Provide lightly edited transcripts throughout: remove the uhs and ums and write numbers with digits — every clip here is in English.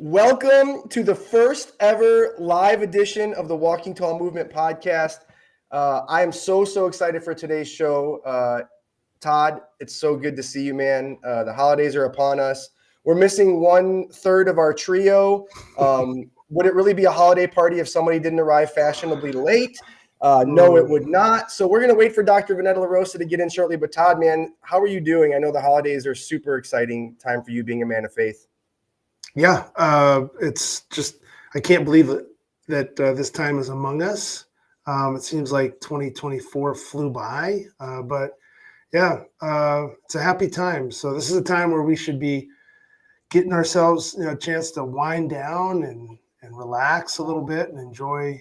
Welcome to the first ever live edition of the Walking Tall Movement podcast. I am so excited for today's show. Todd, it's so good to see you, man. The holidays are upon us. We're missing 1/3 of our trio. Would it really be a holiday party if somebody didn't arrive fashionably late? No, it would not. So we're going to wait for Dr. Vanetta LaRosa to get in shortly. But Todd, man, how are you doing? I know the holidays are super exciting time for you being a man of faith. Yeah, it's just, I can't believe that this time is among us. It seems like 2024 flew by, but yeah, it's a happy time. So this is a time where we should be getting ourselves a chance to wind down and relax a little bit and enjoy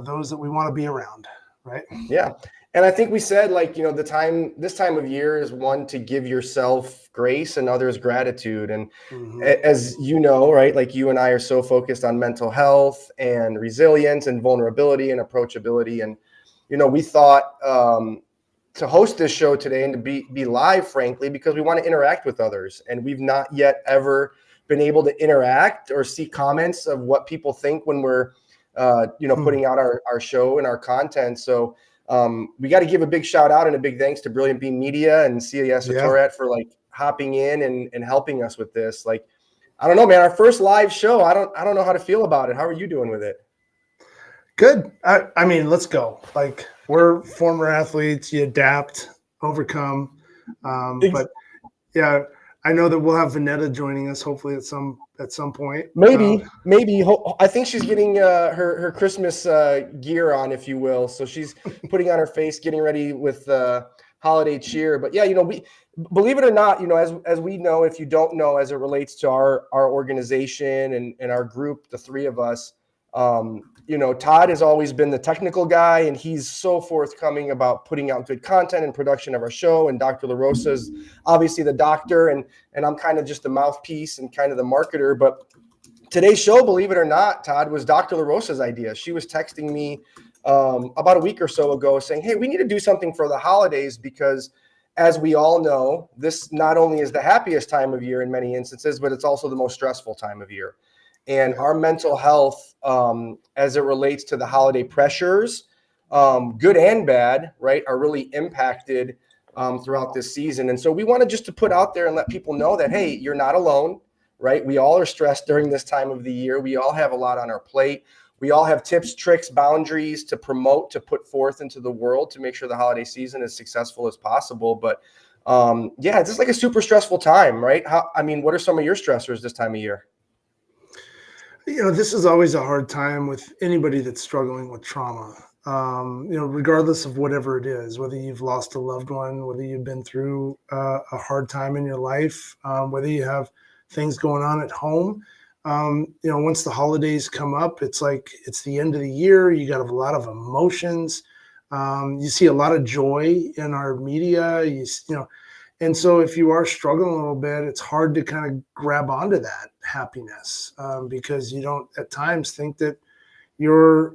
those that we want to be around, right? Yeah. And I think we said, this time of year is one to give yourself grace and others gratitude. And as you know, right, like you and I are so focused on mental health and resilience and vulnerability and approachability. And, we thought to host this show today and to be live, frankly, because we want to interact with others. And we've not yet ever been able to interact or see comments of what people think when we're, putting out our show and our content. So we got to give a big shout out and a big thanks to Brilliant Beam Media and Celia Satoret for hopping in and helping us with this. I don't know, man, our first live show. I don't know how to feel about it. How are you doing with it? Good. I mean, let's go. We're former athletes, you adapt, overcome. But yeah, I know that we'll have Vanetta joining us hopefully at some point. Maybe. I think she's getting her Christmas gear on, if you will. So she's putting on her face, getting ready with holiday cheer. But yeah, we believe it or not, as we know, if you don't know, as it relates to our organization and our group, the three of us, Todd has always been the technical guy, and he's so forthcoming about putting out good content and production of our show. And Dr. LaRosa is obviously the doctor, and I'm kind of just the mouthpiece and kind of the marketer. But today's show, believe it or not, Todd, was Dr. LaRosa's idea. She was texting me about a week or so ago saying, hey, we need to do something for the holidays because, as we all know, this not only is the happiest time of year in many instances, but it's also the most stressful time of year. And our mental health, as it relates to the holiday pressures, good and bad, right, are really impacted throughout this season. And so we wanted just to put out there and let people know that, hey, you're not alone, right? We all are stressed during this time of the year. We all have a lot on our plate. We all have tips, tricks, boundaries to promote, to put forth into the world to make sure the holiday season is successful as possible. But it's just a super stressful time, right? What are some of your stressors this time of year? This is always a hard time with anybody that's struggling with trauma, regardless of whatever it is, whether you've lost a loved one, whether you've been through a hard time in your life, whether you have things going on at home. Once the holidays come up, it's like it's the end of the year. You got a lot of emotions. You see a lot of joy in our media, and so if you are struggling a little bit, it's hard to kind of grab onto that happiness because you don't at times think that you're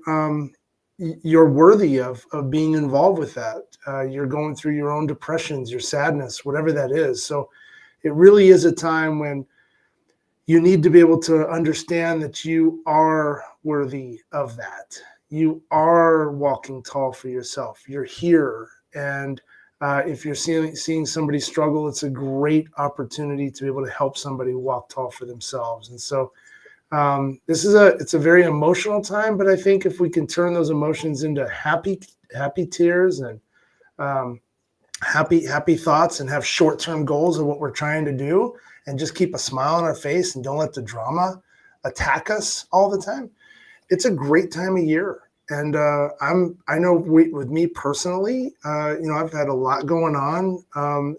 worthy of being involved with that. You're going through your own depressions, your sadness, whatever that is. So it really is a time when you need to be able to understand that you are worthy of that. You are walking tall for yourself. You're here. And if you're seeing somebody struggle, it's a great opportunity to be able to help somebody walk tall for themselves. And so it's a very emotional time, but I think if we can turn those emotions into happy tears and happy thoughts and have short-term goals of what we're trying to do and just keep a smile on our face and don't let the drama attack us all the time, it's a great time of year. And I know with me personally, I've had a lot going on.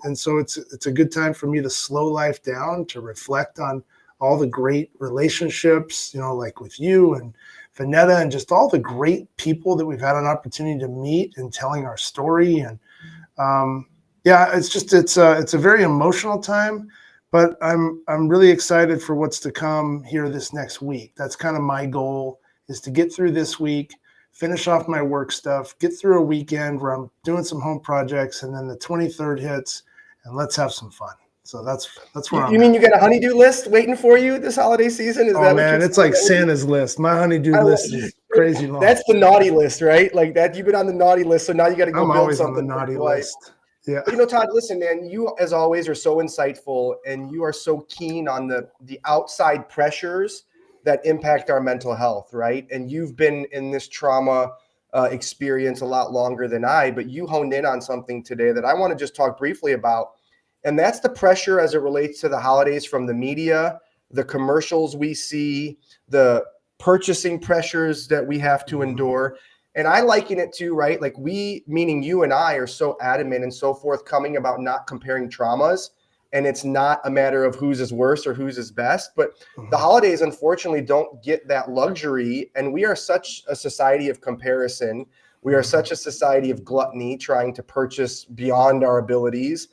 And so it's a good time for me to slow life down, to reflect on all the great relationships, like with you and Vanetta and just all the great people that we've had an opportunity to meet and telling our story. And it's a very emotional time, but I'm really excited for what's to come here this next week. That's kind of my goal, is to get through this week, finish off my work stuff, get through a weekend where I'm doing some home projects, and then the 23rd hits, and let's have some fun. So that's where I'm You mean at. you got a honeydew list waiting for you this holiday season? Is Oh that what man, you're it's like saying? Santa's list. My honeydew list is crazy long. That's the naughty list, right? Like that, you've been on the naughty list, so now you got to go I'm build always on something the for naughty your wife. list. Yeah. But Todd, listen, man, you as always are so insightful, and you are so keen on the outside pressures that impact our mental health, right? And you've been in this trauma experience a lot longer than I, but you honed in on something today that I want to just talk briefly about, and that's the pressure as it relates to the holidays from the media, the commercials we see, the purchasing pressures that we have to endure. And I liken it to, right? Like we, meaning you and I, are so adamant and so forthcoming about not comparing traumas. And it's not a matter of whose is worse or whose is best. But the holidays, unfortunately, don't get that luxury. And we are such a society of comparison. We are such a society of gluttony, trying to purchase beyond our abilities.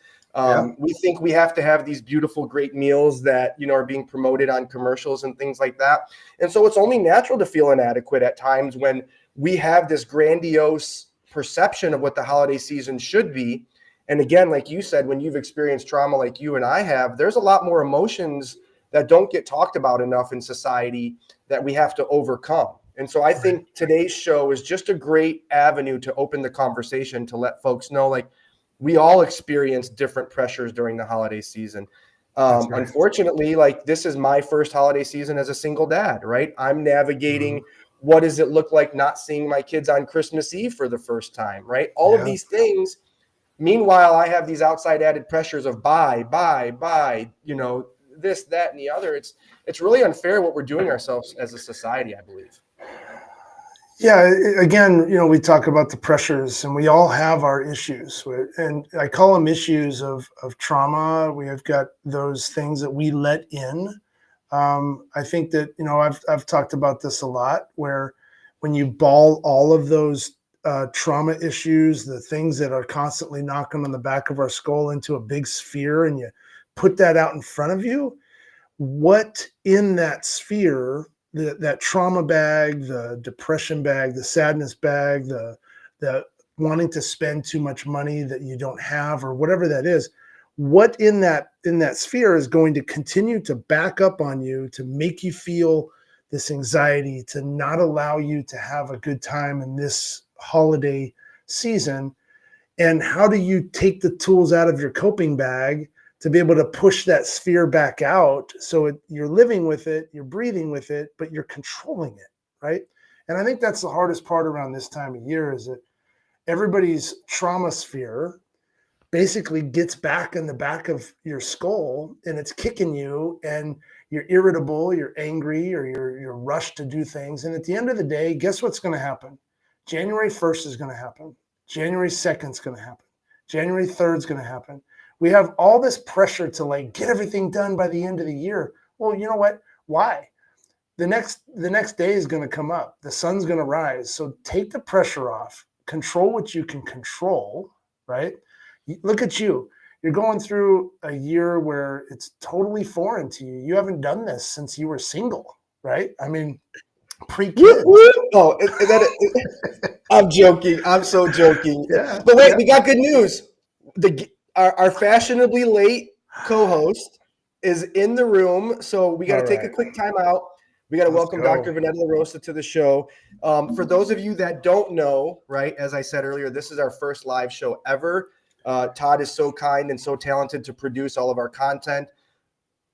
We think we have to have these beautiful, great meals that, are being promoted on commercials and things like that. And so it's only natural to feel inadequate at times when we have this grandiose perception of what the holiday season should be. And again, like you said, when you've experienced trauma like you and I have, there's a lot more emotions that don't get talked about enough in society that we have to overcome. And so I think today's show is just a great avenue to open the conversation, to let folks know, like, we all experience different pressures during the holiday season. Unfortunately, like, this is my first holiday season as a single dad, right? I'm navigating what does it look like not seeing my kids on Christmas Eve for the first time, right? All of these things. Meanwhile, I have these outside added pressures of buy, this, that, and the other. It's really unfair what we're doing ourselves as a society, I believe. Yeah, again, we talk about the pressures, and we all have our issues, and I call them issues of trauma. We have got those things that we let in. I think that I've talked about this a lot, where when you ball all of those trauma issues, the things that are constantly knocking on the back of our skull, into a big sphere, and you put that out in front of you, what in that sphere, that trauma bag, the depression bag, the sadness bag, the wanting to spend too much money that you don't have, or whatever that is, what in that sphere is going to continue to back up on you, to make you feel this anxiety, to not allow you to have a good time in this holiday season? And how do you take the tools out of your coping bag to be able to push that sphere back out, so you're living with it, you're breathing with it, but you're controlling it, right? And I think that's the hardest part around this time of year, is that everybody's trauma sphere basically gets back in the back of your skull, and it's kicking you, and you're irritable, you're angry, or you're rushed to do things. And at the end of the day, guess what's going to happen? January 1st is going to happen. January 2nd is going to happen. January 3rd is going to happen. We have all this pressure to get everything done by the end of the year. Well, you know what? Why? The next day is going to come up. The sun's going to rise. So take the pressure off. Control what you can control, right? Look at you. You're going through a year where it's totally foreign to you. You haven't done this since you were single, right? I mean, pre-kids. Oh, I'm joking. I'm so joking. Yeah. But wait, we got good news. Our fashionably late co-host is in the room, so we got to take a quick time out. We got to welcome Dr. Vanetta LaRosa to the show. For those of you that don't know, right, as I said earlier, this is our first live show ever. Todd is so kind and so talented to produce all of our content.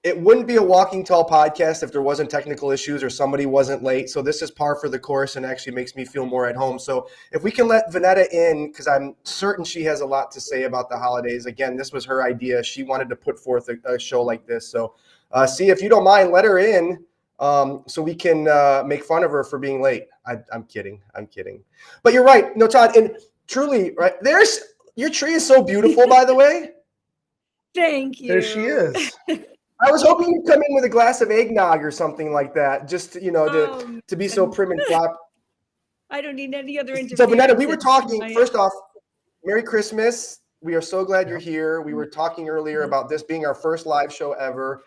It wouldn't be a Walking Tall podcast if there wasn't technical issues or somebody wasn't late. So this is par for the course, and actually makes me feel more at home. So if we can let Vanetta in, because I'm certain she has a lot to say about the holidays. Again, this was her idea. She wanted to put forth a show like this. So see, if you don't mind, let her in so we can make fun of her for being late. I'm kidding. But you're right. No, Todd, and truly, right, your tree is so beautiful, by the way. Thank you. There she is. I was hoping you'd come in with a glass of eggnog or something like that, just to be so prim and proper. I don't need any other interview. So, Vanetta, we were talking, first off, Merry Christmas. We are so glad you're here. We were talking earlier about this being our first live show ever,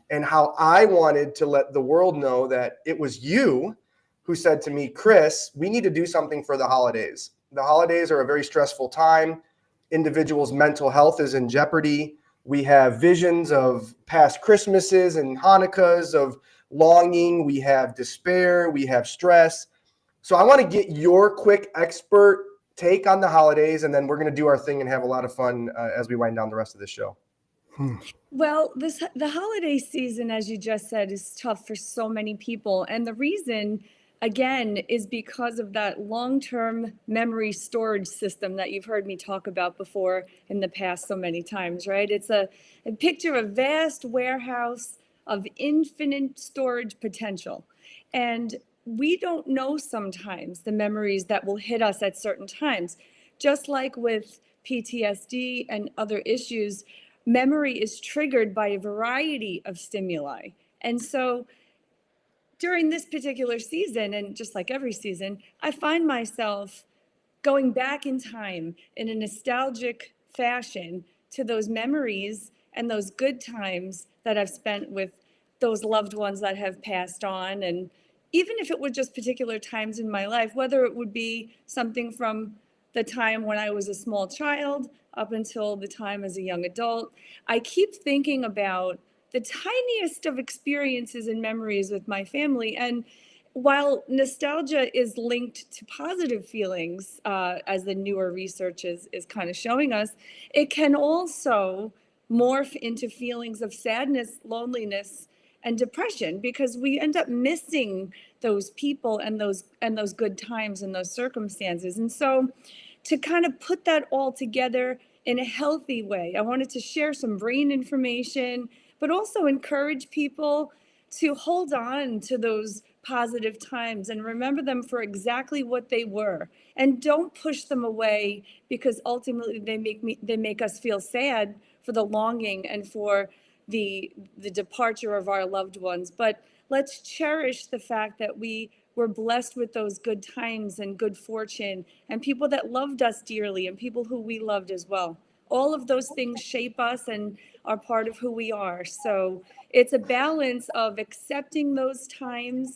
and how I wanted to let the world know that it was you who said to me, Chris, we need to do something for the holidays. The holidays are a very stressful time. Individuals' mental health is in jeopardy. We have visions of past Christmases and Hanukkahs, of longing. We have despair. We have stress. So I want to get your quick expert take on the holidays, and then we're going to do our thing and have a lot of fun as we wind down the rest of the show. Well, the holiday season, as you just said, is tough for so many people. And the reason, again, is because of that long-term memory storage system that you've heard me talk about before in the past so many times, right? It's a picture of vast warehouse of infinite storage potential. And we don't know sometimes the memories that will hit us at certain times. Just like with PTSD and other issues, memory is triggered by a variety of stimuli. And so during this particular season, and just like every season, I find myself going back in time in a nostalgic fashion to those memories and those good times that I've spent with those loved ones that have passed on. And even if it were just particular times in my life, whether it would be something from the time when I was a small child up until the time as a young adult, I keep thinking about the tiniest of experiences and memories with my family. And while nostalgia is linked to positive feelings, as the newer research is kind of showing us, it can also morph into feelings of sadness, loneliness, and depression, because we end up missing those people and those good times and those circumstances. And so to kind of put that all together in a healthy way, I wanted to share some brain information, but also encourage people to hold on to those positive times and remember them for exactly what they were, and don't push them away, because ultimately they make us feel sad for the longing and for the departure of our loved ones. But let's cherish the fact that we were blessed with those good times and good fortune and people that loved us dearly and people who we loved as well. All of those things shape us and are part of who we are. So it's a balance of accepting those times,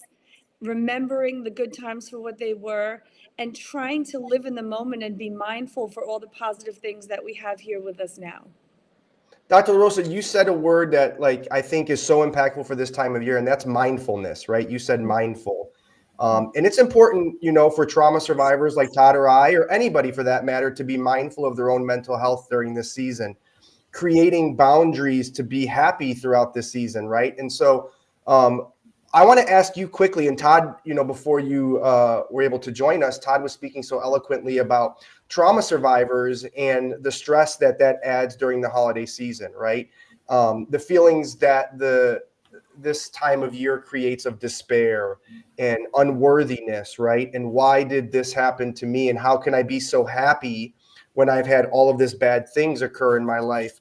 remembering the good times for what they were, and trying to live in the moment and be mindful for all the positive things that we have here with us now. Dr. LaRosa, you said a word that I think is so impactful for this time of year, and that's mindfulness, right? You said mindful. And it's important, for trauma survivors like Todd or I, or anybody for that matter, to be mindful of their own mental health during this season, creating boundaries to be happy throughout this season, right? And so I want to ask you quickly, and Todd, before you were able to join us, Todd was speaking so eloquently about trauma survivors and the stress that adds during the holiday season, right? The feelings that this time of year creates of despair and unworthiness, right? And why did this happen to me? And how can I be so happy when I've had all of this bad things occur in my life?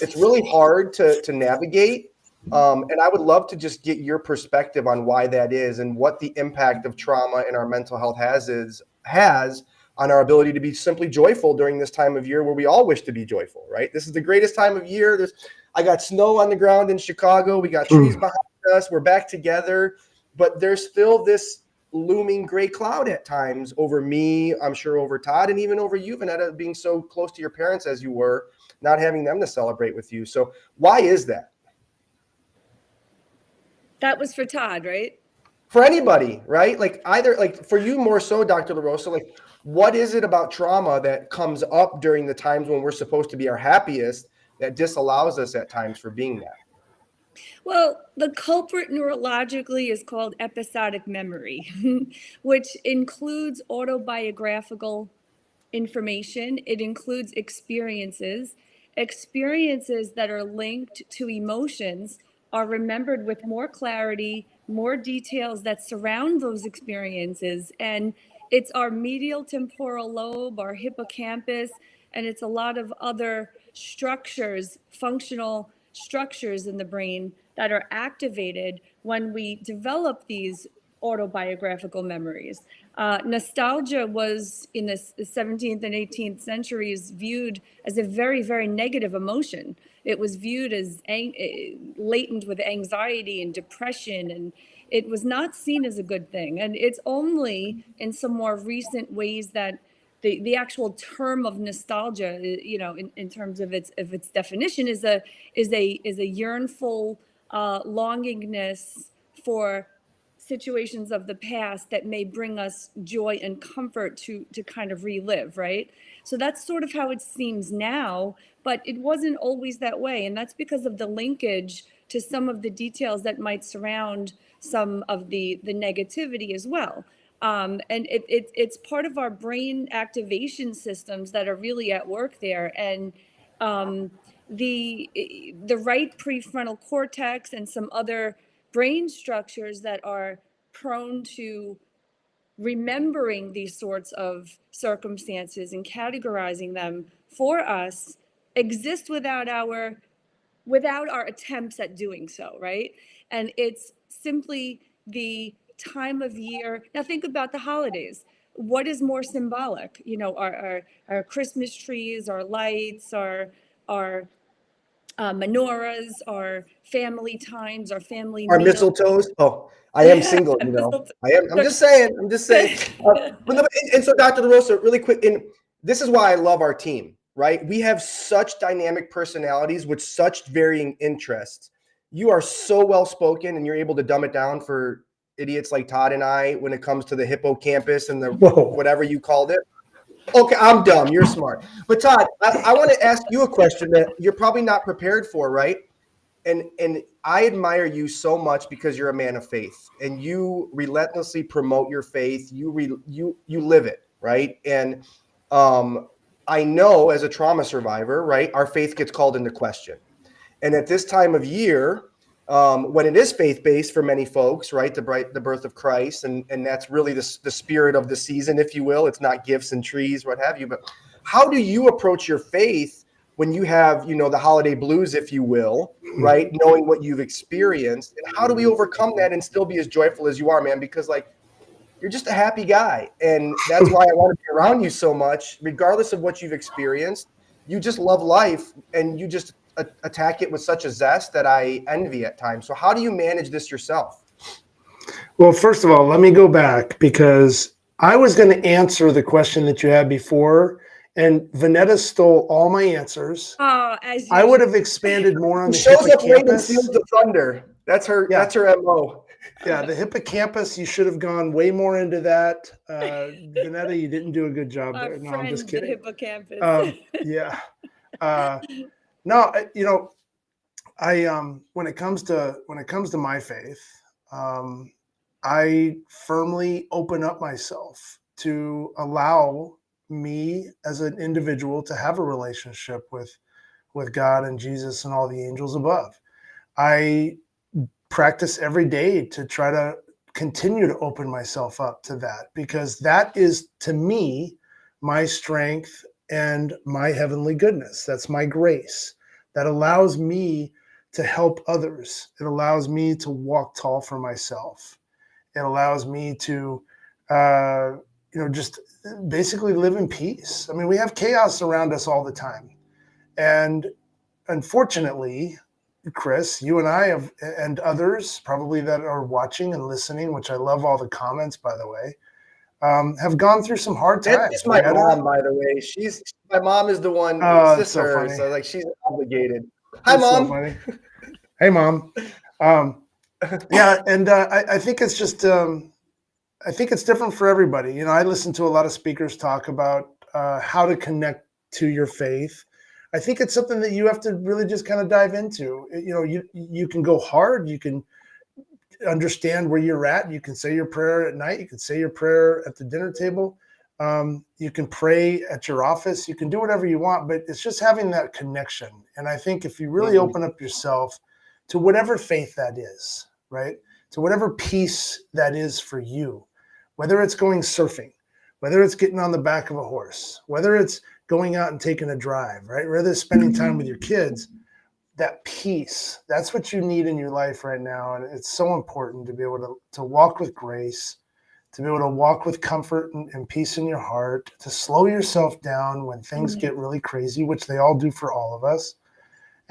It's really hard to navigate. And I would love to just get your perspective on why that is and what the impact of trauma in our mental health has on our ability to be simply joyful during this time of year where we all wish to be joyful, right? This is the greatest time of year. I got snow on the ground in Chicago. We got trees behind us. We're back together. But there's still this looming gray cloud at times over me, I'm sure over Todd, and even over you, Vanetta, being so close to your parents as you were, not having them to celebrate with you. So why is that? That was for Todd, right? For anybody, right? Either for you more so, Dr. LaRosa, what is it about trauma that comes up during the times when we're supposed to be our happiest that disallows us at times for being that? Well, the culprit neurologically is called episodic memory, which includes autobiographical information. It includes experiences. Experiences that are linked to emotions are remembered with more clarity, more details that surround those experiences. And it's our medial temporal lobe, our hippocampus, and it's a lot of other structures, functional structures in the brain that are activated when we develop these autobiographical memories. Nostalgia was in the 17th and 18th centuries viewed as a very, very negative emotion. It was viewed as latent with anxiety and depression, and it was not seen as a good thing. And it's only in some more recent ways that the actual term of nostalgia, in terms of its definition, is a yearnful longingness for situations of the past that may bring us joy and comfort to kind of relive, right? So that's sort of how it seems now, but it wasn't always that way, and that's because of the linkage to some of the details that might surround some of the negativity as well. And it's part of our brain activation systems that are really at work there, and the right prefrontal cortex and some other brain structures that are prone to remembering these sorts of circumstances and categorizing them for us exist without our attempts at doing so, right? And it's simply the time of year. Now think about the holidays. What is more symbolic? Our Christmas trees, our lights, our menorahs, our family times, our family Our meals. mistletoes. Oh, I am single, I am. I'm just saying. And so, Dr. LaRosa, really quick, and this is why I love our team, right? We have such dynamic personalities with such varying interests. You are so well spoken, and you're able to dumb it down for idiots like Todd and I when it comes to the hippocampus and the whatever you called it. Okay, I'm dumb. You're smart. But Todd, I want to ask you a question that you're probably not prepared for, right? And I admire you so much because you're a man of faith, and you relentlessly promote your faith. You live it, right? And I know as a trauma survivor, right, our faith gets called into question. And at this time of year, when it is faith-based for many folks, right, the birth of Christ, and that's really the spirit of the season, if you will. It's not gifts and trees, what have you. But how do you approach your faith when you have, the holiday blues, if you will, right, knowing what you've experienced? And how do we overcome that and still be as joyful as you are, man? Because, you're just a happy guy. And that's why I want to be around you so much, regardless of what you've experienced. You just love life, and you just attack it with such a zest that I envy at times. So how do you manage this yourself? Well, first of all, let me go back, because I was going to answer the question that you had before, and Vanetta stole all my answers. Oh, as I would have expanded more on the shows up late and hippocampus. steals the thunder. That's her. Yeah. That's her MO. Yeah, the hippocampus. You should have gone way more into that. Vanetta, you didn't do a good job there. No, I'm just kidding. The hippocampus. Yeah. No, I when it comes to my faith, I firmly open up myself to allow me as an individual to have a relationship with God and Jesus and all the angels above. I practice every day to try to continue to open myself up to that, because that is, to me, my strength and my heavenly goodness. That's my grace that allows me to help others. It allows me to walk tall for myself. It allows me to, just basically live in peace. I mean, we have chaos around us all the time. And unfortunately, Chris, you and I have, and others probably that are watching and listening, which I love all the comments, by the way, have gone through some hard times. That's my mom, by the way. My mom is the one. Oh, it's so her, funny. so she's obligated. Hi, That's Mom. So funny. Hey, Mom. Yeah, and I think it's just, I think it's different for everybody. I listen to a lot of speakers talk about how to connect to your faith. I think it's something that you have to really just kind of dive into. You can go hard. You can understand where you're at. You can say your prayer at night. You can say your prayer at the dinner table. You can pray at your office. You can do whatever you want, but it's just having that connection. And I think if you really open up yourself to whatever faith that is, right, to whatever peace that is for you, whether it's going surfing, whether it's getting on the back of a horse, whether it's going out and taking a drive, right, whether it's spending time with your kids, that peace, that's what you need in your life right now. And it's so important to be able to walk with grace, to be able to walk with comfort and peace in your heart, to slow yourself down when things get really crazy, which they all do for all of us,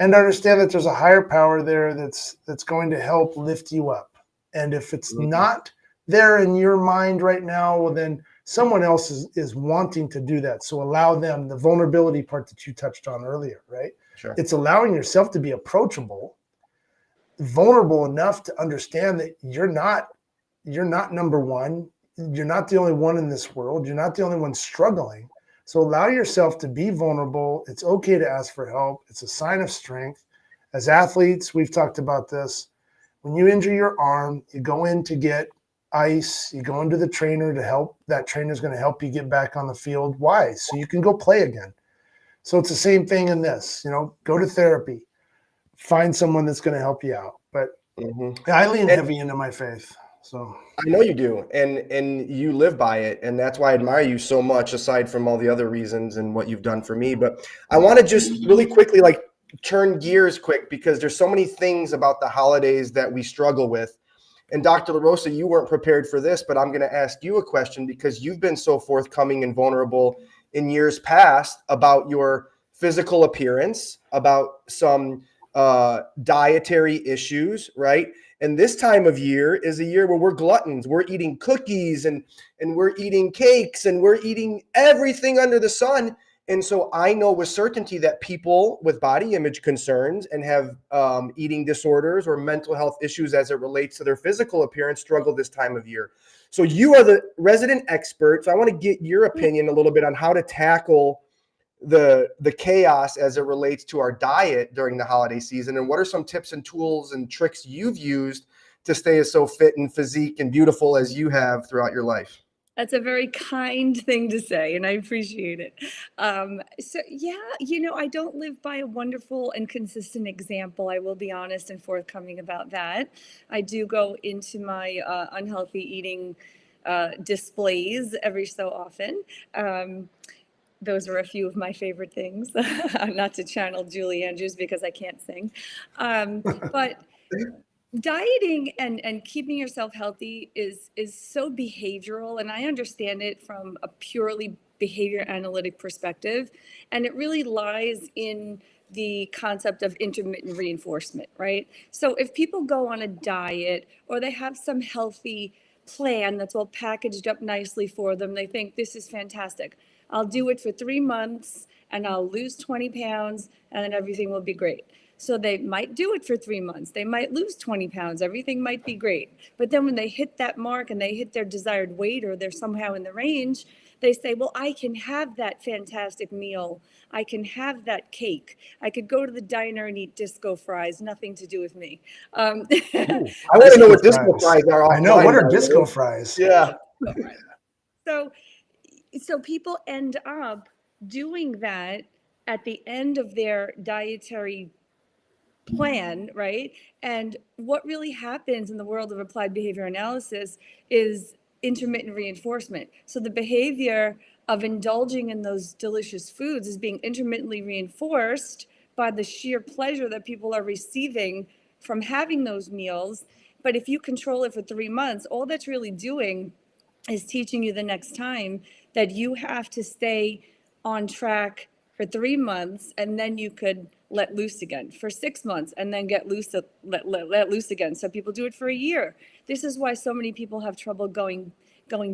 and understand that there's a higher power there that's going to help lift you up. And if it's not there in your mind right now, well, then someone else is wanting to do that. So allow them, the vulnerability part that you touched on earlier, right? Sure. It's allowing yourself to be approachable, vulnerable enough to understand that you're not number one. You're not the only one in this world. You're not the only one struggling. So allow yourself to be vulnerable. It's okay to ask for help. It's a sign of strength. As athletes, we've talked about this. When you injure your arm, you go in to get ice, you go into the trainer to help. That trainer is going to help you get back on the field. Why? So you can go play again. So it's the same thing in this, go to therapy, find someone that's going to help you out. But I lean heavy into my faith. So I know you do, and you live by it, and that's why I admire you so much, aside from all the other reasons and what you've done for me. But I want to just really quickly turn gears quick, because there's so many things about the holidays that we struggle with. And Dr. LaRosa, you weren't prepared for this, but I'm going to ask you a question, because you've been so forthcoming and vulnerable in years past about your physical appearance, about some dietary issues, right? And this time of year is a year where we're gluttons. We're eating cookies and we're eating cakes and we're eating everything under the sun. And so I know with certainty that people with body image concerns and have eating disorders or mental health issues as it relates to their physical appearance struggle this time of year. So you are the resident expert. So I want to get your opinion a little bit on how to tackle the chaos as it relates to our diet during the holiday season, and what are some tips and tools and tricks you've used to stay as so fit and physique and beautiful as you have throughout your life? That's a very kind thing to say, and I appreciate it. So yeah, I don't live by a wonderful and consistent example. I will be honest and forthcoming about that. I do go into my unhealthy eating displays every so often. Those are a few of my favorite things, not to channel Julie Andrews because I can't sing. But dieting and keeping yourself healthy is so behavioral, and I understand it from a purely behavior analytic perspective. And it really lies in the concept of intermittent reinforcement, right? So if people go on a diet or they have some healthy plan that's all packaged up nicely for them, they think this is fantastic. I'll do it for 3 months and I'll lose 20 pounds and then everything will be great. So they might do it for 3 months. They might lose 20 pounds. Everything might be great. But then when they hit that mark and they hit their desired weight or they're somehow in the range, they say, well, I can have that fantastic meal. I can have that cake. I could go to the diner and eat disco fries. Nothing to do with me. I want to know what disco fries are. I know. What are disco fries? Yeah. So people end up doing that at the end of their dietary plan, right? And what really happens in the world of applied behavior analysis is intermittent reinforcement. So the behavior of indulging in those delicious foods is being intermittently reinforced by the sheer pleasure that people are receiving from having those meals. But if you control it for 3 months, all that's really doing is teaching you the next time that you have to stay on track for 3 months, and then you could let loose again for 6 months, and then get loose, let loose again. So people do it for a year. This is why so many people have trouble going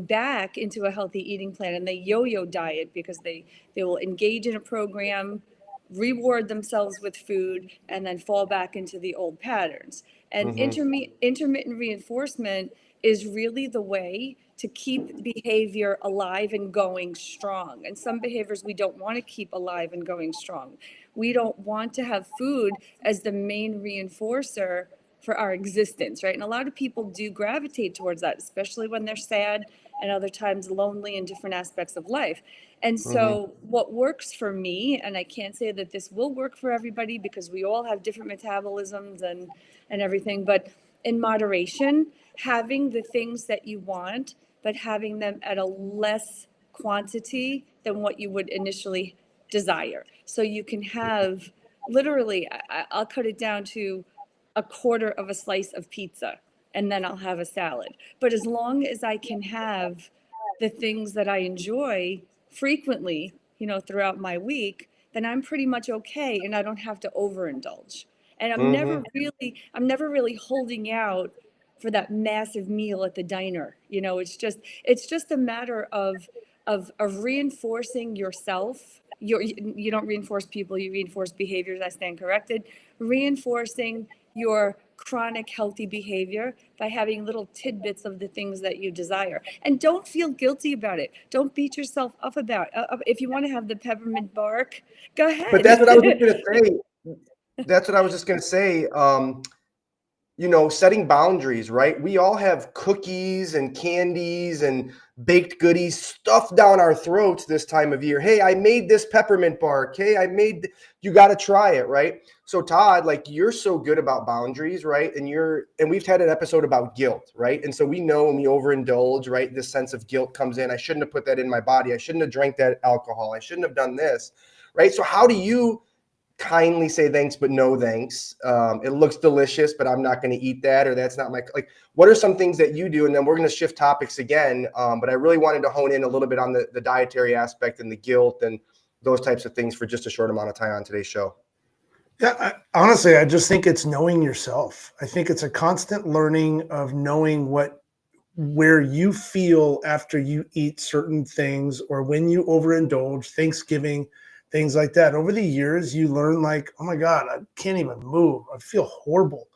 back into a healthy eating plan, and they yo-yo diet because they will engage in a program, reward themselves with food, and then fall back into the old patterns. And intermittent reinforcement is really the way to keep behavior alive and going strong. And some behaviors we don't want to keep alive and going strong. We don't want to have food as the main reinforcer for our existence, right? And a lot of people do gravitate towards that, especially when they're sad and other times lonely in different aspects of life. And so what works for me, and I can't say that this will work for everybody because we all have different metabolisms and everything, but in moderation, having the things that you want, but having them at a less quantity than what you would initially desire. So you can have literally, I'll cut it down to a quarter of a slice of pizza, and then I'll have a salad. But as long as I can have the things that I enjoy frequently, throughout my week, then I'm pretty much okay, and I don't have to overindulge. And I'm never really holding out for that massive meal at the diner. It's just a matter of reinforcing yourself. You don't reinforce people, you reinforce behaviors. I stand corrected. Reinforcing your chronic healthy behavior by having little tidbits of the things that you desire, and don't feel guilty about it. Don't beat yourself up about if you want to have the peppermint bark, go ahead. But that's what I was just gonna say. That's what I was just gonna say. Setting boundaries, right? We all have cookies and candies and baked goodies stuffed down our throats this time of year. Hey, I made this peppermint bark. Hey, you got to try it, right? So Todd, like, you're so good about boundaries, right? And we've had an episode about guilt, right? And so we know when we overindulge, right, this sense of guilt comes in. I shouldn't have put that in my body. I shouldn't have drank that alcohol. I shouldn't have done this, right? So how do you kindly say thanks, but no thanks? It looks delicious, but I'm not going to eat that, or that's not what are some things that you do? And then we're going to shift topics again. But I really wanted to hone in a little bit on the dietary aspect and the guilt and those types of things for just a short amount of time on today's show. Yeah, honestly, I just think it's knowing yourself. I think it's a constant learning of knowing where you feel after you eat certain things, or when you overindulge, Thanksgiving, things like that. Over the years, you learn like, oh my God, I can't even move. I feel horrible.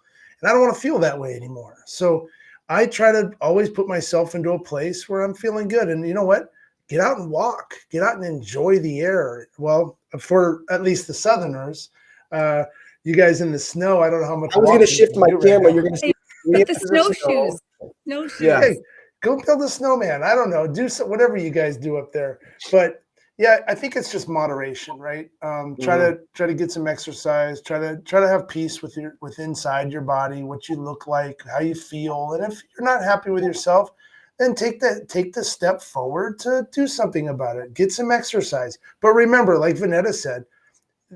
And I don't want to feel that way anymore. So I try to always put myself into a place where I'm feeling good. And you know what? Get out and walk. Get out and enjoy the air. Well, for at least the Southerners, you guys in the snow, I don't know how much. I was going to shift my camera. Right, you're going to see the snowshoes. Snowshoes. Yeah. Hey, go build a snowman. I don't know. Do whatever you guys do up there. But yeah, I think it's just moderation, right? Try to get some exercise. Try to have peace with inside your body, what you look like, how you feel, and if you're not happy with yourself, then take the step forward to do something about it. Get some exercise. But remember, like Vanetta said,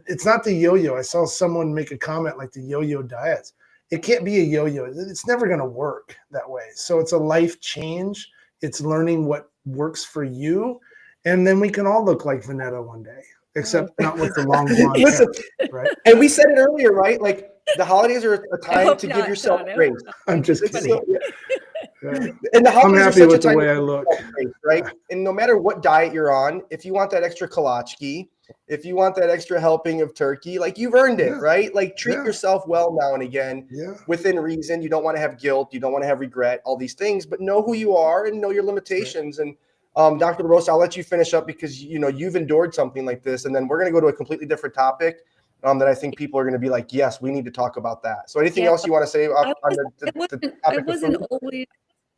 it's not the yo-yo. I saw someone make a comment like the yo-yo diets. It can't be a yo-yo. It's never going to work that way. So it's a life change. It's learning what works for you. And then we can all look like Vanetta one day, except not with the long blonde Listen, hair, right? And we said it earlier, right? Like, the holidays are a time to give yourself grace. I'm just kidding. Yeah. And the holidays I'm happy are such with a time the way to I look, grace, right? And no matter what diet you're on, if you want that extra kolachki, if you want that extra helping of turkey, like, you've earned it, right? Like, treat yourself well now and again, within reason. You don't want to have guilt. You don't want to have regret, all these things, but know who you are and know your limitations. Right. And Dr. LaRosa, I'll let you finish up because, you've endured something like this, and then we're going to go to a completely different topic that I think people are going to be like, yes, we need to talk about that. So anything else you want to say on the topic of food?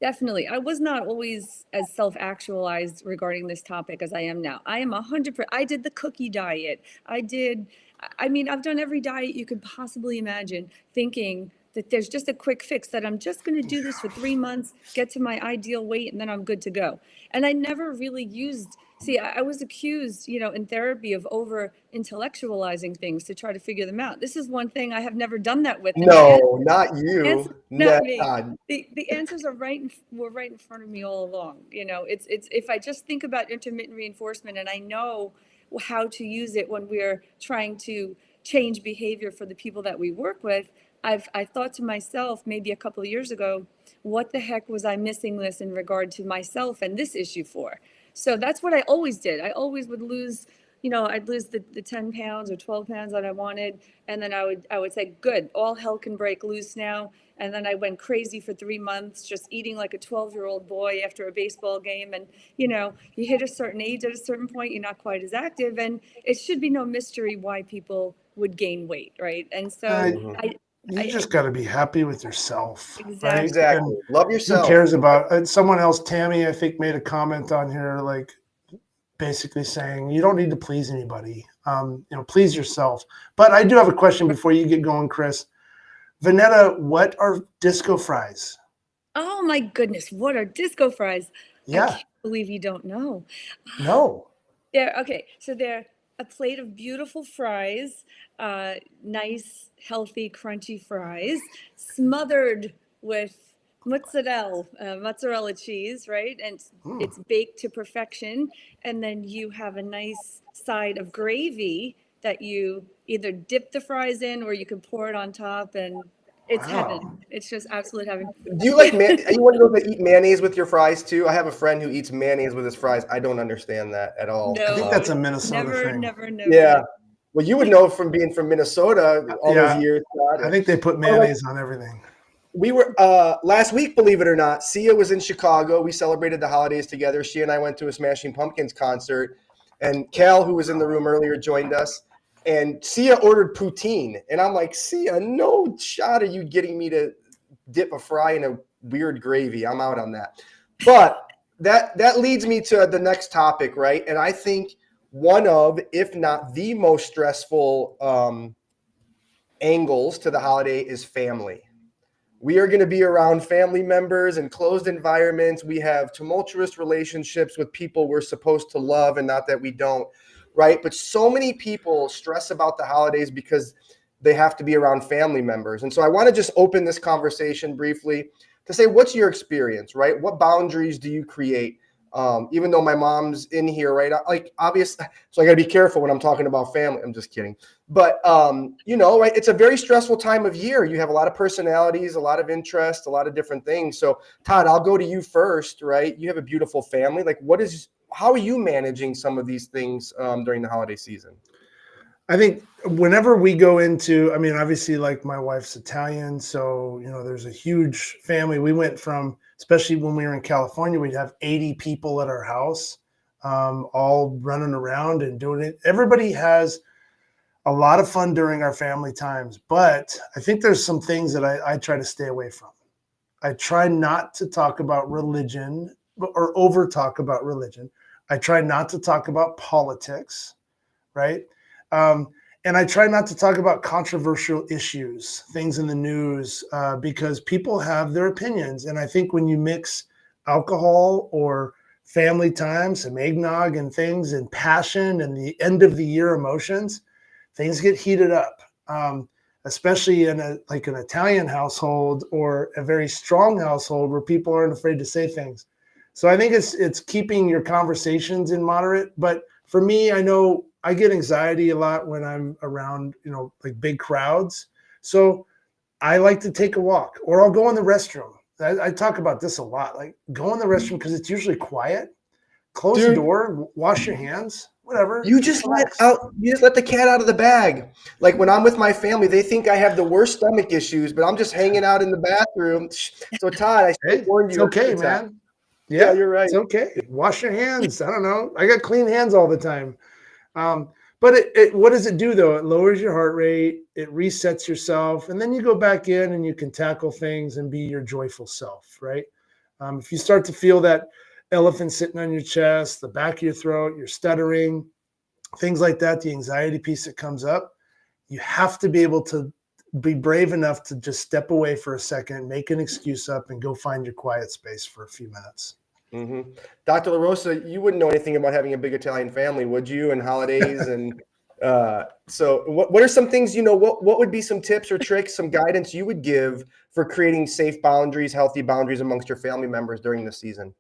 Definitely. I was not always as self-actualized regarding this topic as I am now. I am 100%. I did the cookie diet. I've done every diet you could possibly imagine, thinking that there's just a quick fix, that I'm just going to do this for 3 months, get to my ideal weight, and then I'm good to go. And I never really I was accused, in therapy of over intellectualizing things to try to figure them out. This is one thing I have never done that with. No, not you. Not me. The answers were right in front of me all along. It's if I just think about intermittent reinforcement, and I know how to use it when we're trying to change behavior for the people that we work with. I thought to myself, maybe a couple of years ago, what the heck was I missing this in regard to myself and this issue for? So that's what I always did. I always would lose, I'd lose the 10 pounds or 12 pounds that I wanted. And then I would say, good, all hell can break loose now. And then I went crazy for 3 months, just eating like a 12-year-old boy after a baseball game. And, you hit a certain age, at a certain point, you're not quite as active. And it should be no mystery why people would gain weight, right? And so you just got to be happy with yourself. Exactly. Right? Exactly. And love yourself. Who cares about someone else? Tammy, I think, made a comment on here, like basically saying you don't need to please anybody. Please yourself. But I do have a question before you get going, Chris. Vanetta, what are disco fries? Oh my goodness, what are disco fries? Yeah. I can't believe you don't know. No. So they're a plate of beautiful fries, nice, healthy, crunchy fries, smothered with mozzarella cheese, right? And it's baked to perfection. And then you have a nice side of gravy that you either dip the fries in, or you can pour it on top. And It's Wow. heaven. It's just absolute heaven. Do you like you want to know that eat mayonnaise with your fries too? I have a friend who eats mayonnaise with his fries. I don't understand that at all. I think No, that's a Minnesota never, thing. never, never. Yeah. Well, you would know from being from Minnesota all those Yeah. years. Todd. I think they put mayonnaise on everything. We were last week, believe it or not, Sia was in Chicago. We celebrated the holidays together. She and I went to a Smashing Pumpkins concert, and Cal, who was in the room earlier, joined us. And Sia ordered poutine, and I'm like, Sia, no shot are you getting me to dip a fry in a weird gravy. I'm out on that. But that leads me to the next topic, right? And I think one of, if not the most stressful angles to the holiday is family. We are going to be around family members in closed environments. We have tumultuous relationships with people we're supposed to love, and not that we don't, right? But so many people stress about the holidays because they have to be around family members. And so I want to just open this conversation briefly to say, what's your experience, right? What boundaries do you create? Even though my mom's in here, right? Like, obviously, so I got to be careful when I'm talking about family. I'm just kidding. But, right? It's a very stressful time of year. You have a lot of personalities, a lot of interests, a lot of different things. So, Todd, I'll go to you first, right? You have a beautiful family. Like, how are you managing some of these things during the holiday season? I think whenever we go into, I mean, obviously, like my wife's Italian, so, there's a huge family. We went from, especially when we were in California, we'd have 80 people at our house, all running around and doing it. Everybody has a lot of fun during our family times, but I think there's some things that I try to stay away from. I try not to talk about religion or over talk about religion. I try not to talk about politics, right? And I try not to talk about controversial issues, things in the news, because people have their opinions. And I think when you mix alcohol or family time, some eggnog and things, and passion and the end of the year emotions, things get heated up, especially in an Italian household or a very strong household where people aren't afraid to say things. So I think it's keeping your conversations in moderate. But for me, I know I get anxiety a lot when I'm around, like big crowds. So I like to take a walk, or I'll go in the restroom. I talk about this a lot. Like, go in the restroom because it's usually quiet. Close the door, wash your hands, whatever. You just let the cat out of the bag. Like, when I'm with my family, they think I have the worst stomach issues, but I'm just hanging out in the bathroom. So, Todd, I warned you. It's okay, man. Yeah, you're right. It's okay. Wash your hands. I don't know. I got clean hands all the time. But what does it do, though? It lowers your heart rate. It resets yourself. And then you go back in and you can tackle things and be your joyful self, right? If you start to feel that elephant sitting on your chest, the back of your throat, you're stuttering, things like that, the anxiety piece that comes up, you have to be able to be brave enough to just step away for a second, make an excuse up, and go find your quiet space for a few minutes. Mm-hmm. Dr. LaRosa, you wouldn't know anything about having a big Italian family, would you? And holidays, and so what are some things, what would be some tips or tricks, some guidance you would give for creating safe boundaries, healthy boundaries amongst your family members during the season?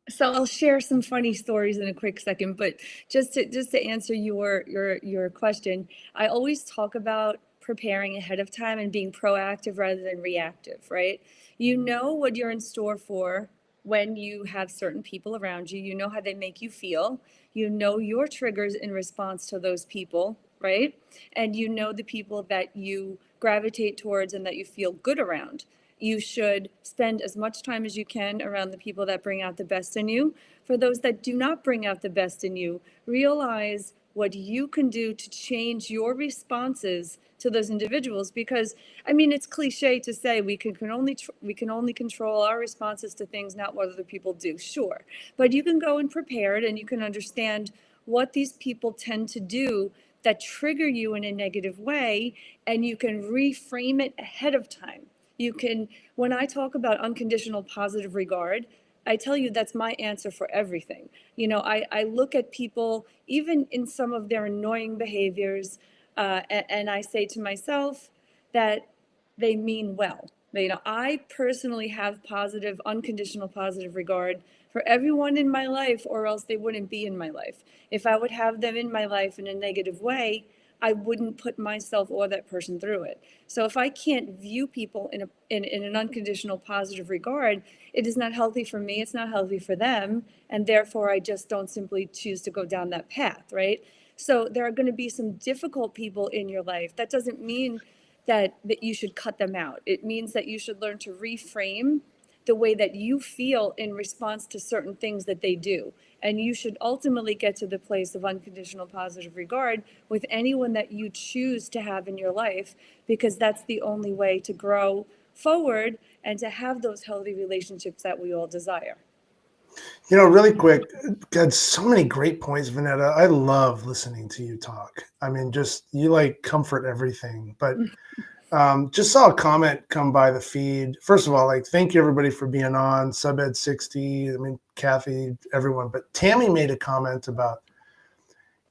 So I'll share some funny stories in a quick second, but just to answer your question, I always talk about preparing ahead of time and being proactive rather than reactive, right? You know what you're in store for when you have certain people around you. You know how they make you feel. You know your triggers in response to those people, right? And you know the people that you gravitate towards and that you feel good around. You should spend as much time as you can around the people that bring out the best in you. For those that do not bring out the best in you, realize what you can do to change your responses to those individuals. Because, I mean, it's cliche to say we can only control our responses to things, not what other people do. Sure, but you can go in prepared and you can understand what these people tend to do that trigger you in a negative way, and you can reframe it ahead of time. You can, when I talk about unconditional positive regard, I tell you that's my answer for everything. I look at people, even in some of their annoying behaviors, and I say to myself that they mean well. I personally have unconditional positive regard for everyone in my life, or else they wouldn't be in my life. If I would have them in my life in a negative way, I wouldn't put myself or that person through it. So if I can't view people in an unconditional positive regard, it is not healthy for me, it's not healthy for them, and therefore I just don't simply choose to go down that path, right? So there are going to be some difficult people in your life. That doesn't mean that you should cut them out. It means that you should learn to reframe the way that you feel in response to certain things that they do. And you should ultimately get to the place of unconditional positive regard with anyone that you choose to have in your life, because that's the only way to grow forward and to have those healthy relationships that we all desire. Really quick, got so many great points, Vanetta. I love listening to you talk. I mean, just you like comfort everything. But just saw a comment come by the feed. First of all, like, thank you everybody for being on. Subed 60, I mean, Kathy, everyone. But Tammy made a comment about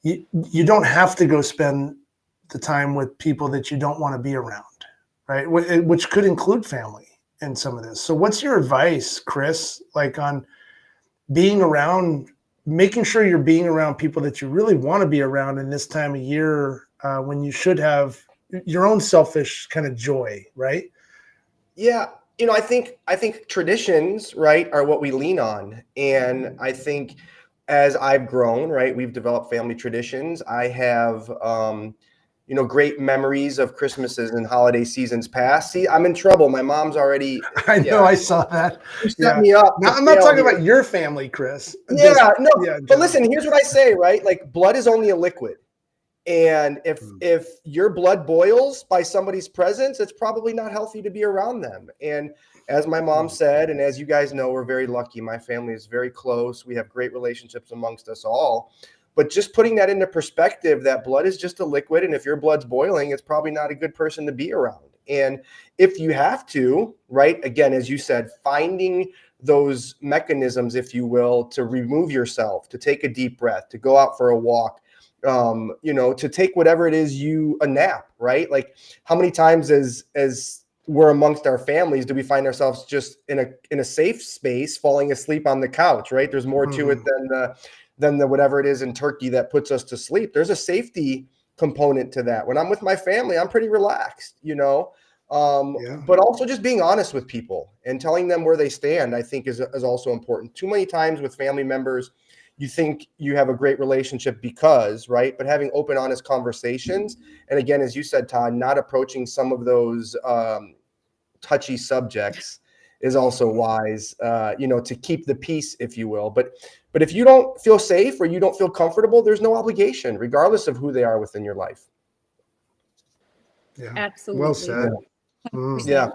you don't have to go spend the time with people that you don't want to be around, right? Which could include family in some of this. So what's your advice, Chris, like on being around, making sure you're being around people that you really want to be around in this time of year when you should have your own selfish kind of joy, right? Yeah, I think traditions, right, are what we lean on. And I think as I've grown, right, we've developed family traditions. I have great memories of Christmases and holiday seasons past. See, I'm in trouble. My mom's already I know, I saw that. You set me up. Now, I'm not talking about your family, Chris. But listen, here's what I say, right? Like, blood is only a liquid. And if your blood boils by somebody's presence, it's probably not healthy to be around them. And as my mom said, and as you guys know, we're very lucky. My family is very close. We have great relationships amongst us all. But just putting that into perspective, that blood is just a liquid. And if your blood's boiling, it's probably not a good person to be around. And if you have to, right, again, as you said, finding those mechanisms, if you will, to remove yourself, to take a deep breath, to go out for a walk, to take whatever it is a nap, right? Like, how many times as we're amongst our families do we find ourselves just in a safe space falling asleep on the couch, right? There's more to it than the whatever it is in Turkey that puts us to sleep. There's a safety component to that. When I'm with my family, I'm pretty relaxed, but also just being honest with people and telling them where they stand, I think is also important. Too many times with family members, you think you have a great relationship because, right? But having open, honest conversations. And again, as you said, Todd, not approaching some of those touchy subjects is also wise, to keep the peace, if you will. But if you don't feel safe or you don't feel comfortable, there's no obligation, regardless of who they are within your life. Yeah. Absolutely. Well said. Yeah.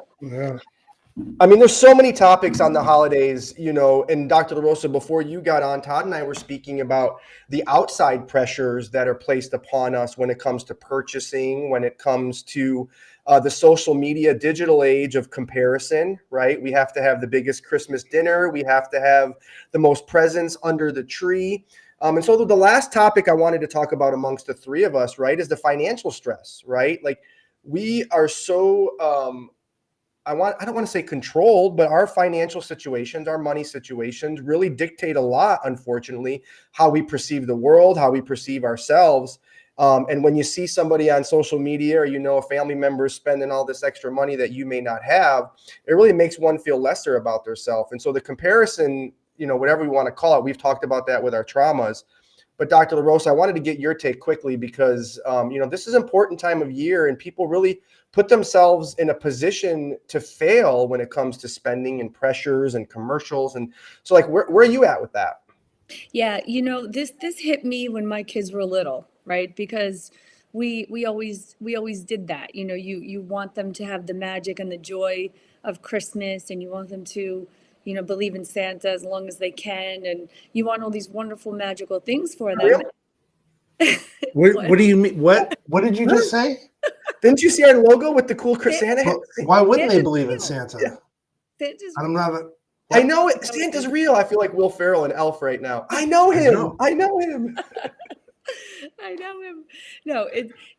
I mean, there's so many topics on the holidays, and Dr. LaRosa, before you got on, Todd and I were speaking about the outside pressures that are placed upon us when it comes to purchasing, when it comes to the social media digital age of comparison, right? We have to have the biggest Christmas dinner. We have to have the most presents under the tree. And so the last topic I wanted to talk about amongst the three of us, right, is the financial stress, right? Like, we are so I don't want to say controlled, but our financial situations, our money situations really dictate a lot, unfortunately, how we perceive the world, how we perceive ourselves. And when you see somebody on social media or, a family member spending all this extra money that you may not have, it really makes one feel lesser about themselves. And so the comparison, whatever we want to call it, we've talked about that with our traumas. But Dr. LaRosa, I wanted to get your take quickly because, this is an important time of year and people really put themselves in a position to fail when it comes to spending and pressures and commercials. And so, like, where are you at with that? Yeah, this hit me when my kids were little, right? Because we always did that. You want them to have the magic and the joy of Christmas, and you want them to, believe in Santa as long as they can, and you want all these wonderful magical things for them. What do you mean? What did you just say? Didn't you see our logo with the cool Santa? Well, why wouldn't they believe in Santa? Yeah. Santa's I'm not. I know it. Santa's real. I feel like Will Ferrell and Elf right now. I know him. I know him. I know him. No,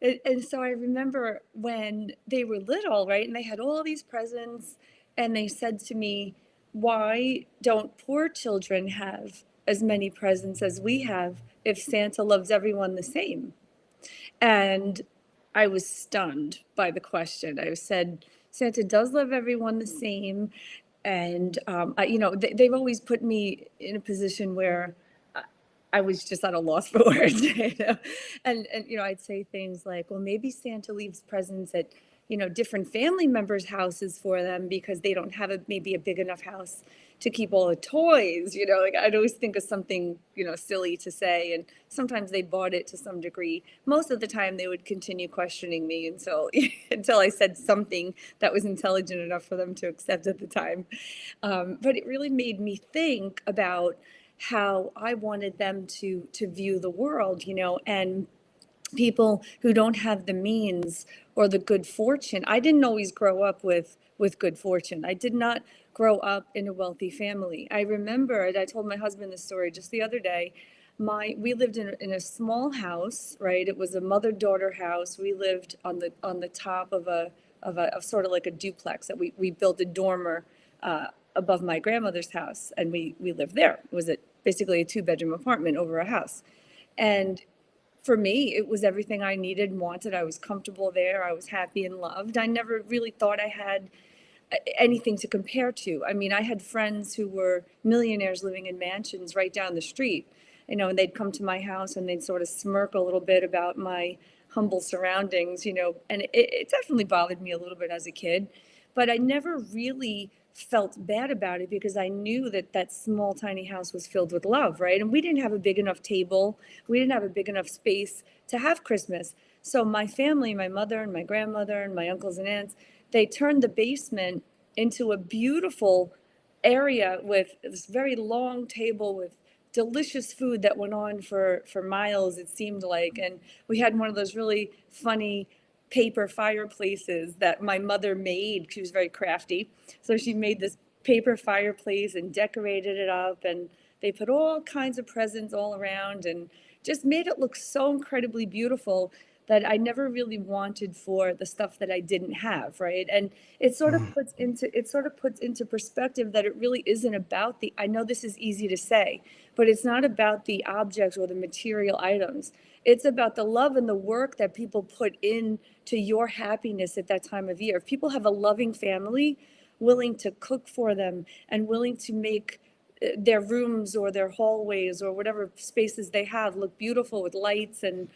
and so I remember when they were little, right? And they had all these presents, and they said to me, "Why don't poor children have as many presents as we have if Santa loves everyone the same?" And I was stunned by the question. I said, Santa does love everyone the same. And, they've always put me in a position where I was just at a loss for words, and I'd say things like, well, maybe Santa leaves presents at, different family members' houses for them because they don't have maybe a big enough house to keep all the toys, like I'd always think of something, silly to say. And sometimes they bought it to some degree. Most of the time they would continue questioning me until I said something that was intelligent enough for them to accept at the time. But it really made me think about how I wanted them to view the world, and people who don't have the means or the good fortune. I didn't always grow up with good fortune. I did not grow up in a wealthy family. I remember, and I told my husband this story just the other day. We lived in a small house, right? It was a mother-daughter house. We lived on the top of a sort of like a duplex that we built a dormer above my grandmother's house, and we lived there. It was basically a 2-bedroom apartment over a house. And for me, it was everything I needed and wanted. I was comfortable there. I was happy and loved. I never really thought I had anything to compare to. I mean, I had friends who were millionaires living in mansions right down the street, and they'd come to my house and they'd sort of smirk a little bit about my humble surroundings, and it definitely bothered me a little bit as a kid, but I never really felt bad about it because I knew that small, tiny house was filled with love, right? And we didn't have a big enough table. We didn't have a big enough space to have Christmas. So my family, my mother and my grandmother and my uncles and aunts, they turned the basement into a beautiful area with this very long table with delicious food that went on for miles, it seemed like. And we had one of those really funny paper fireplaces that my mother made. She was very crafty. So she made this paper fireplace and decorated it up, and they put all kinds of presents all around and just made it look so incredibly beautiful that I never really wanted for the stuff that I didn't have, right? And it sort of puts into perspective that it really isn't about I know this is easy to say, but it's not about the objects or the material items. It's about the love and the work that people put in to your happiness at that time of year. If people have a loving family willing to cook for them and willing to make their rooms or their hallways or whatever spaces they have look beautiful with lights and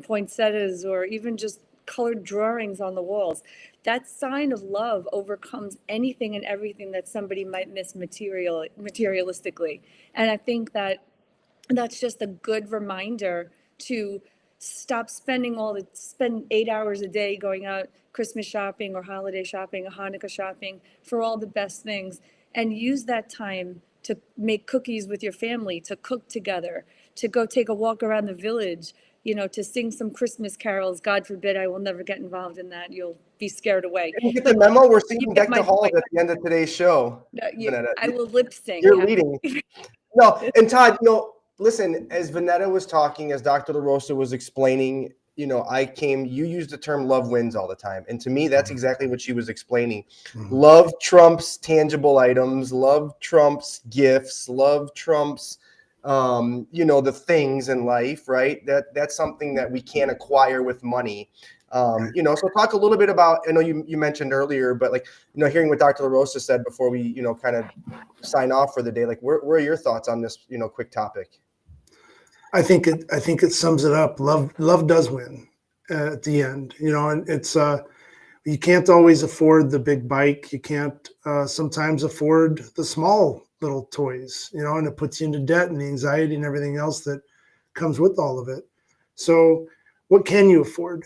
poinsettias or even just colored drawings on the walls, that sign of love overcomes anything and everything that somebody might miss materialistically. And I think that's just a good reminder to spend 8 hours a day going out Christmas shopping or holiday shopping or Hanukkah shopping for all the best things, and use that time to make cookies with your family, to cook together, to go take a walk around the village, to sing some Christmas carols. God forbid I will never get involved in that. You'll be scared away. You get the memo? We're singing Deck the Halls at the end of today's show. I will lip sync. You're leading. No, and Todd, listen, as Vanetta was talking, as Dr. LaRosa was explaining, you used the term love wins all the time. And to me, that's exactly what she was explaining. Mm-hmm. Love trumps tangible items. Love trumps gifts. Love trumps the things in life, right? That's something that we can't acquire with money. So talk a little bit about, I know you mentioned earlier, but hearing what Dr. LaRosa said before we, kind of sign off for the day, where are your thoughts on this, quick topic? I think it sums it up. Love does win at the end, and it's, you can't always afford the big bike. You can't sometimes afford the small little toys, and it puts you into debt and the anxiety and everything else that comes with all of it. So what can you afford?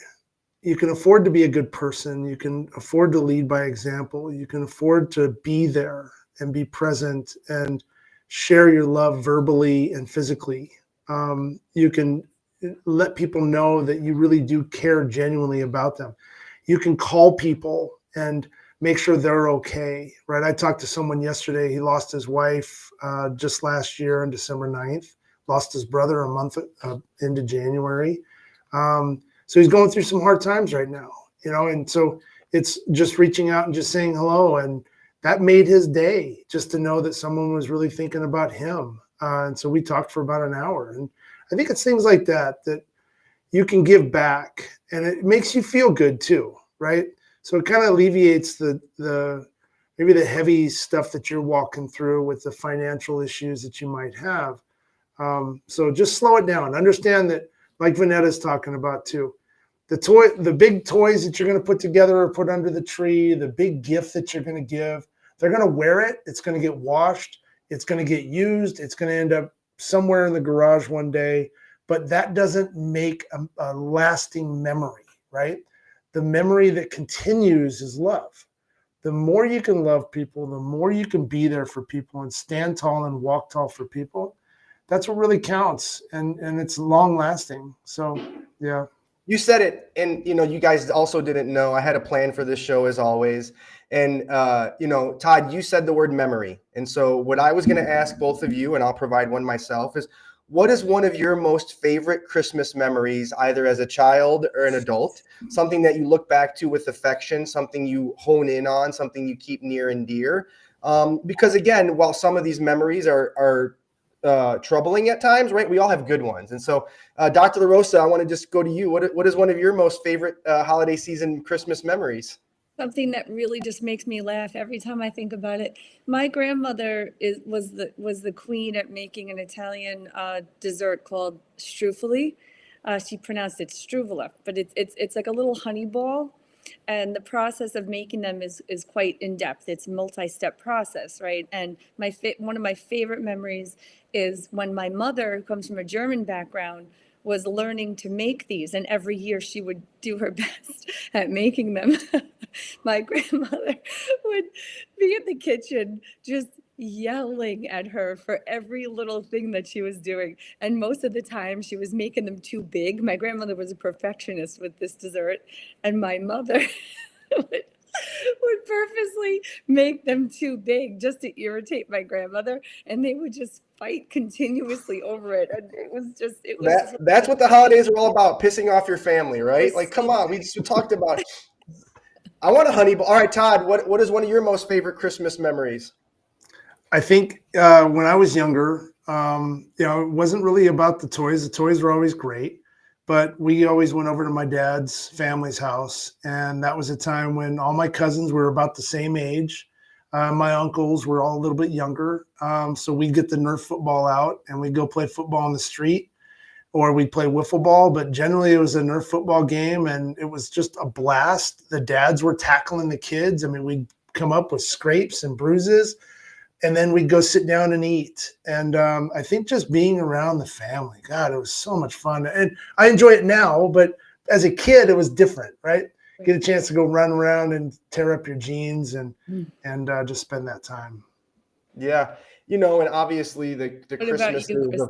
You can afford to be a good person. You can afford to lead by example. You can afford to be there and be present and share your love verbally and physically. You can let people know that you really do care genuinely about them. You can call people and make sure they're okay, right? I talked to someone yesterday. He lost his wife just last year on December 9th, lost his brother a month into January. So he's going through some hard times right now, and so it's just reaching out and just saying hello. And that made his day, just to know that someone was really thinking about him. And so we talked for about an hour. And I think it's things like that you can give back, and it makes you feel good too, right? So it kind of alleviates the maybe the heavy stuff that you're walking through with the financial issues that you might have. So just slow it down. Understand that, like Vanetta's talking about too, the big toys that you're going to put together or put under the tree, the big gift that you're going to give, they're going to wear it. It's going to get washed. It's going to get used. It's going to end up somewhere in the garage one day. But that doesn't make a lasting memory, right? The memory that continues is love. The more you can love people, the more you can be there for people and stand tall and walk tall for people. That's what really counts, and it's long lasting. So, yeah. You said it, and you guys also didn't know I had a plan for this show as always. And Todd, you said the word memory, and so what I was going to ask both of you, and I'll provide one myself, is what is one of your most favorite Christmas memories, either as a child or an adult? Something that you look back to with affection, something you hone in on, something you keep near and dear. Because again, while some of these memories are troubling at times, right? We all have good ones. And so, Dr. LaRosa, I want to just go to you. What is one of your most favorite holiday season Christmas memories? Something that really just makes me laugh every time I think about it. My grandmother was the queen at making an Italian dessert called strufoli. She pronounced it struvela, but it's like a little honey ball. And the process of making them is quite in depth. It's a multi-step process, right? And one of my favorite memories is when my mother, who comes from a German background, was learning to make these, and every year she would do her best at making them. My grandmother would be in the kitchen just yelling at her for every little thing that she was doing. And most of the time she was making them too big. My grandmother was a perfectionist with this dessert, and my mother would purposely make them too big just to irritate my grandmother, and they would just fight continuously over it. And that's what the holidays are all about, pissing off your family, right? Like, come on, we talked about I want a honey ball. All right, Todd, what is one of your most favorite Christmas memories? I think when I was younger, it wasn't really about the toys. The toys were always great, but we always went over to my dad's family's house, and that was a time when all my cousins were about the same age. My uncles were all a little bit younger, so we'd get the Nerf football out, and we'd go play football on the street, or we'd play wiffle ball. But generally, it was a Nerf football game, and it was just a blast. The dads were tackling the kids. I mean, we'd come up with scrapes and bruises, and then we'd go sit down and eat. And I think just being around the family, God, it was so much fun. And I enjoy it now, but as a kid, it was different, right? Get a chance to go run around and tear up your jeans and just spend that time. Yeah. And obviously the Christmases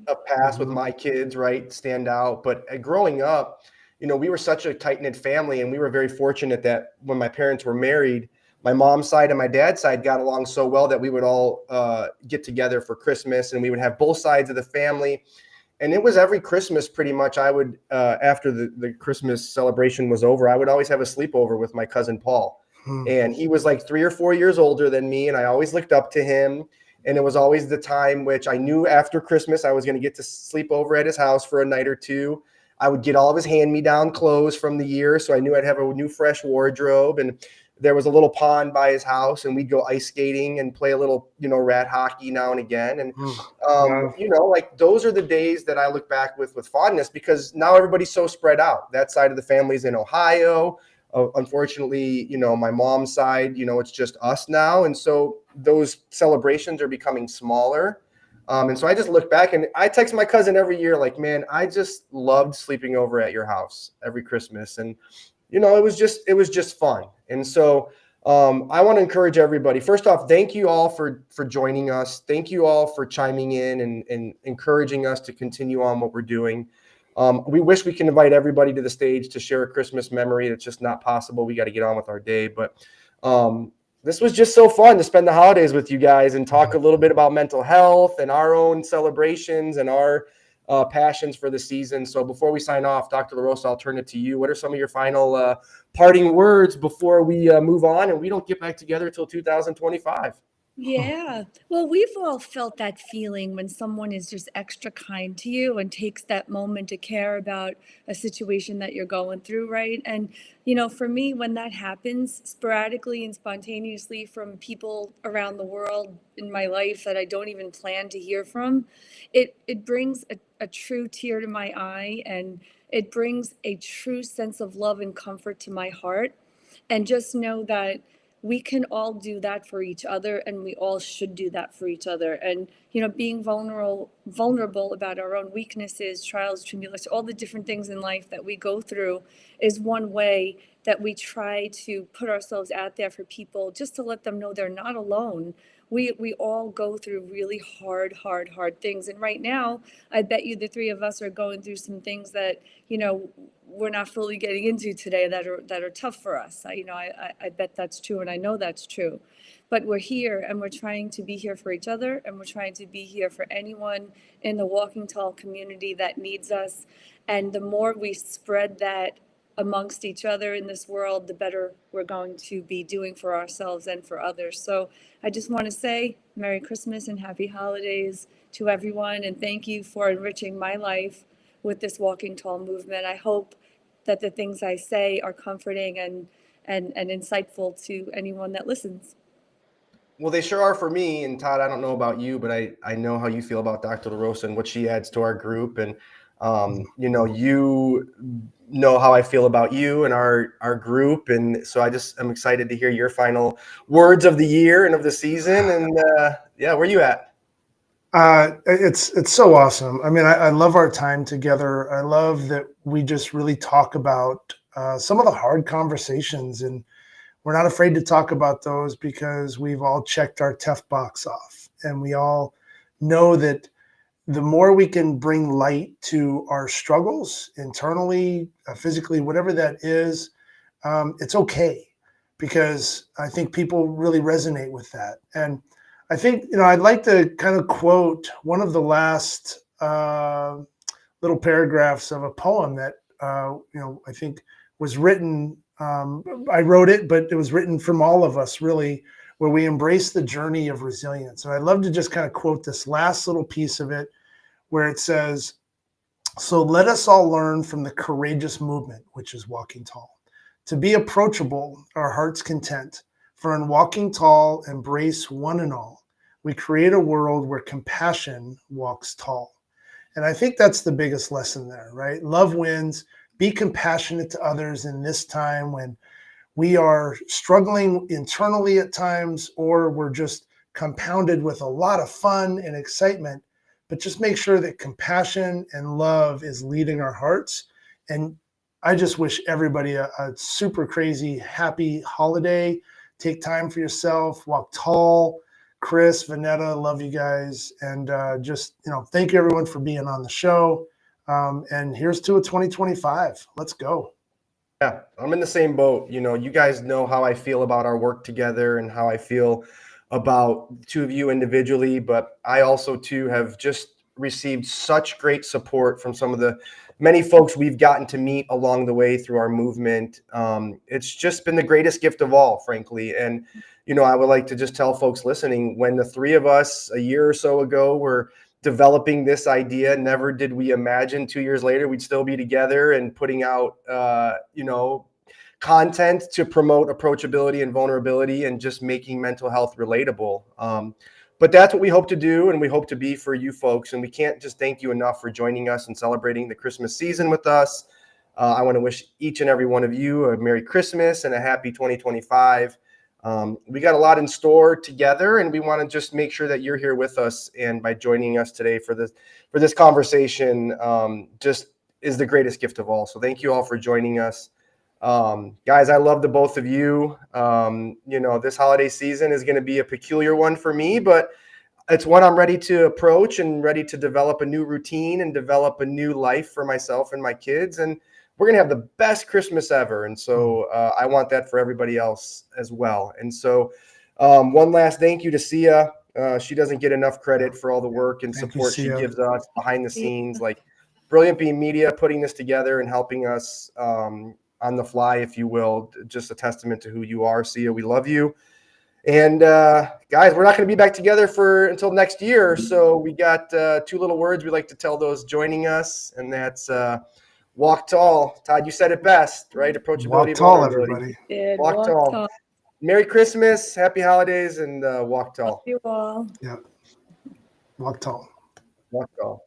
of past with my kids, right, stand out. But growing up, we were such a tight-knit family, and we were very fortunate that when my parents were married, my mom's side and my dad's side got along so well that we would all get together for Christmas, and we would have both sides of the family. And it was every Christmas pretty much I would, after the Christmas celebration was over, I would always have a sleepover with my cousin Paul. And he was like 3 or 4 years older than me, and I always looked up to him. And it was always the time which I knew after Christmas I was going to get to sleep over at his house for a night or two. I would get all of his hand-me-down clothes from the year, so I knew I'd have a new fresh wardrobe. And there was a little pond by his house, and we'd go ice skating and play a little, rat hockey now and again. And, like those are the days that I look back with fondness, because now everybody's so spread out. That side of the family's in Ohio. Unfortunately, my mom's side, it's just us now. And so those celebrations are becoming smaller. And so I just look back, and I text my cousin every year, like, man, I just loved sleeping over at your house every Christmas. And, it was just fun. And so I want to encourage everybody. First off, thank you all for joining us. Thank you all for chiming in and encouraging us to continue on what we're doing. We wish we can invite everybody to the stage to share a Christmas memory. It's just not possible. We got to get on with our day. But this was just so fun to spend the holidays with you guys and talk a little bit about mental health and our own celebrations and our passions for the season. So before we sign off, Dr. LaRosa, I'll turn it to you. What are some of your final parting words before we move on and we don't get back together till 2025? Yeah. Well, we've all felt that feeling when someone is just extra kind to you and takes that moment to care about a situation that you're going through, right? And, for me, when that happens sporadically and spontaneously from people around the world in my life that I don't even plan to hear from, it brings a true tear to my eye, and it brings a true sense of love and comfort to my heart. And just know that we can all do that for each other, and we all should do that for each other. And being vulnerable about our own weaknesses, trials, tribulations, all the different things in life that we go through is one way that we try to put ourselves out there for people, just to let them know they're not alone. We all go through really hard things, and right now I bet you the three of us are going through some things that we're not fully getting into today, that are tough for us. I bet that's true, and I know that's true. But we're here, and we're trying to be here for each other, and we're trying to be here for anyone in the Walking Tall community that needs us. And the more we spread that amongst each other in this world, the better we're going to be doing for ourselves and for others. So I just want to say Merry Christmas and Happy Holidays to everyone, and thank you for enriching my life with this Walking Tall movement. I hope that the things I say are comforting and insightful to anyone that listens. Well, they sure are for me. And Todd, I don't know about you, but I know how you feel about Dr. LaRosa and what she adds to our group. And, you know how I feel about you and our group. And so I'm excited to hear your final words of the year and of the season. And yeah, where you at? It's so awesome. I mean, I love our time together. I love that we just really talk about some of the hard conversations, and we're not afraid to talk about those because we've all checked our tough box off, and we all know that the more we can bring light to our struggles internally, physically, whatever that is, it's okay, because I think people really resonate with that. And I think, I'd like to kind of quote one of the last little paragraphs of a poem that, I think was written. I wrote it, but it was written from all of us, really, where we embrace the journey of resilience. And I'd love to just kind of quote this last little piece of it, where it says, "So let us all learn from the courageous movement, which is walking tall, to be approachable, our heart's content. For in walking tall, embrace one and all. We create a world where compassion walks tall." And I think that's the biggest lesson there, right? Love wins. Be compassionate to others in this time when we are struggling internally at times, or we're just compounded with a lot of fun and excitement. But just make sure that compassion and love is leading our hearts. And I just wish everybody a super crazy, happy holiday. Take time for yourself, walk tall. Chris, Vanetta, love you guys. And thank you everyone for being on the show. And here's to a 2025. Let's go. Yeah, I'm in the same boat. You guys know how I feel about our work together and how I feel about the two of you individually, but I also too have just received such great support from some of the many folks we've gotten to meet along the way through our movement. It's just been the greatest gift of all, frankly. And, I would like to just tell folks listening, when the three of us a year or so ago were developing this idea, never did we imagine 2 years later we'd still be together and putting out, content to promote approachability and vulnerability and just making mental health relatable. But that's what we hope to do, and we hope to be for you folks. And we can't just thank you enough for joining us and celebrating the Christmas season with us. I want to wish each and every one of you a Merry Christmas and a happy 2025. We got a lot in store together, and we want to just make sure that you're here with us. And by joining us today for this conversation, just is the greatest gift of all. So thank you all for joining us. Guys, I love the both of you. This holiday season is going to be a peculiar one for me, but it's one I'm ready to approach and ready to develop a new routine and develop a new life for myself and my kids. And we're going to have the best Christmas ever. And so I want that for everybody else as well. And so one last thank you to Sia. She doesn't get enough credit for all the work and support she gives us behind the scenes, like Brilliant Beam Media putting this together and helping us on the fly, if you will. Just a testament to who you are, Sia. We love you. And guys, we're not going to be back together until next year. So we got 2 little words we like to tell those joining us, and that's walk tall. Todd, you said it best, right? Approachability, Walk tall, vulnerability. everybody. Walk tall. Merry Christmas, happy holidays, and walk tall. You all. Yep. Walk tall. Walk tall.